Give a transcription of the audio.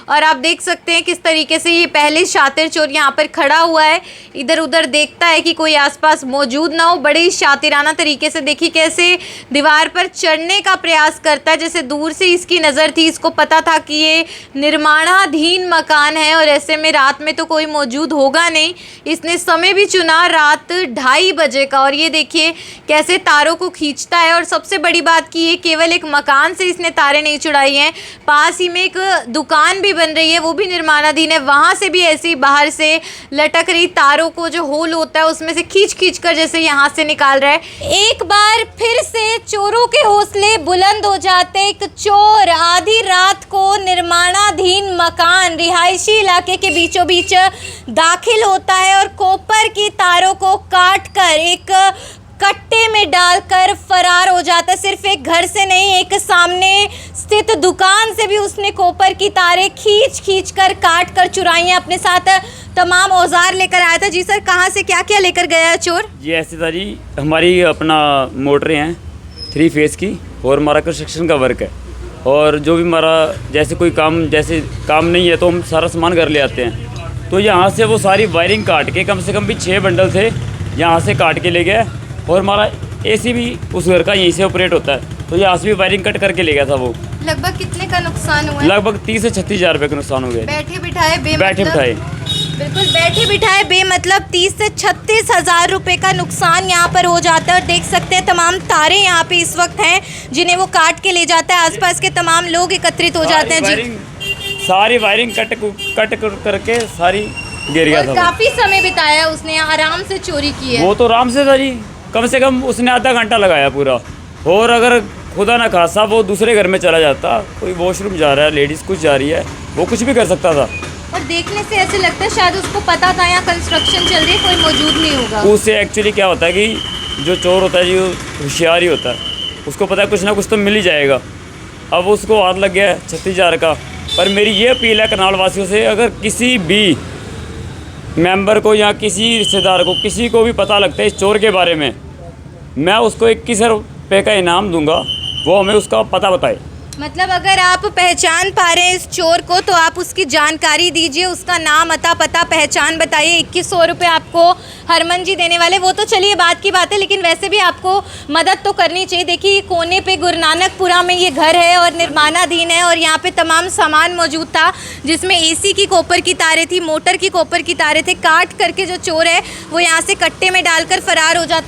और आप देख सकते हैं किस तरीके से ये पहले शातिर चोर यहाँ पर खड़ा हुआ है, इधर उधर देखता है कि कोई आसपास मौजूद ना हो। बड़े ही शातिराना तरीके से देखिए कैसे दीवार पर चढ़ने का प्रयास करता है। जैसे दूर से इसकी नज़र थी, इसको पता था कि ये निर्माणाधीन मकान है और ऐसे में रात में तो कोई मौजूद होगा नहीं। इसने समय भी चुना रात 2:30 बजे का, और ये देखिए कैसे तारों को खींचता है। और सबसे बड़ी बात कि ये केवल एक मकान से इसने तारें नहीं चुड़ाई हैं, पास ही में एक दुकान भी बन रही है, वो भी निर्माणाधीन है, वहाँ से भी ऐसी बाहर से लटक रही तारों को जो होल होता है उसमें से खींच कर जैसे यहाँ से निकाल रहा है। एक बार फिर से चोरों के हौसले बुलंद हो जाते। एक चोर आधी रात को निर्माणाधीन मकान रिहायशी इलाके के बीचों बीच दाखिल होता है और कॉपर की तारों को काट कर एक कट्टे में डालकर फरार हो जाता है। सिर्फ एक घर से नहीं, एक सामने स्थित दुकान से भी उसने कॉपर की तारें खींच कर काट कर चुराई हैं। अपने साथ तमाम औजार लेकर आया था। जी सर, कहाँ से क्या क्या लेकर गया है चोर? ये ऐसे था जी, हमारी अपना मोटरें हैं 3 फेज़ की और हमारा कंस्ट्रक्शन का वर्क है, और जो भी हमारा जैसे कोई काम नहीं है तो हम सारा सामान घर ले आते हैं। तो यहाँ से वो सारी वायरिंग काट के, कम से कम भी 6 बंडल थे, यहाँ से काट के ले गया। और हमारा एसी भी उस घर का यहीं से ऑपरेट होता है, तो यहाँ से भी वायरिंग कट करके ले गया था वो। लगभग कितने का नुकसान हुआ है? लगभग 30 से 36 हज़ार रुपये का नुकसान हो गया। बैठे बिठाए बिल्कुल बैठे बिठाए मतलब 30 से 36 हज़ार रुपये का नुकसान यहाँ पर हो जाता है। और देख सकते हैं तमाम तारें यहाँ पे इस वक्त हैं जिन्हें वो काट के ले जाता है। आसपास के तमाम लोग एकत्रित हो जाते हैं। जी, सारी वायरिंग कट करके सारी गिर गया था। काफी समय बिताया उसने, आराम से चोरी की है। वो तो आराम से था जी, कम से कम उसने आधा घंटा लगाया पूरा। और अगर खुदा ना खासा वो दूसरे घर में चला जाता, कोई वॉशरूम जा रहा है, लेडीज़ कुछ जा रही है, वो कुछ भी कर सकता था। और देखने से ऐसे लगता है शायद उसको पता था यहाँ कंस्ट्रक्शन चल रही है, कोई मौजूद नहीं होगा। उससे एक्चुअली क्या होता है कि जो चोर होता है जी, होशियार ही होता है, उसको पता है कुछ ना कुछ तो मिल ही जाएगा। अब उसको हाथ लग गया है 36 हज़ार का। पर मेरी ये अपील है करनाल वासियों से, अगर किसी भी मेंबर को या किसी रिश्तेदार को, किसी को भी पता लगता है इस चोर के बारे में, मैं उसको 21 रुपये का इनाम दूंगा, वो हमें उसका पता बताए। मतलब अगर आप पहचान पा रहे हैं इस चोर को तो आप उसकी जानकारी दीजिए, उसका नाम, अता, पता, पहचान बताइए। 2100 रुपये आपको हरमन जी देने वाले, वो तो चलिए बात की बात है, लेकिन वैसे भी आपको मदद तो करनी चाहिए। देखिए कोने पे गुरुनानकपुरा में ये घर है और निर्माणाधीन है, और यहाँ पे तमाम सामान मौजूद था जिसमें एसी की कॉपर की तारें थी, मोटर की कॉपर की तारें थे। काट करके जो चोर है वो यहाँ से कट्टे में डालकर फरार हो जाता है।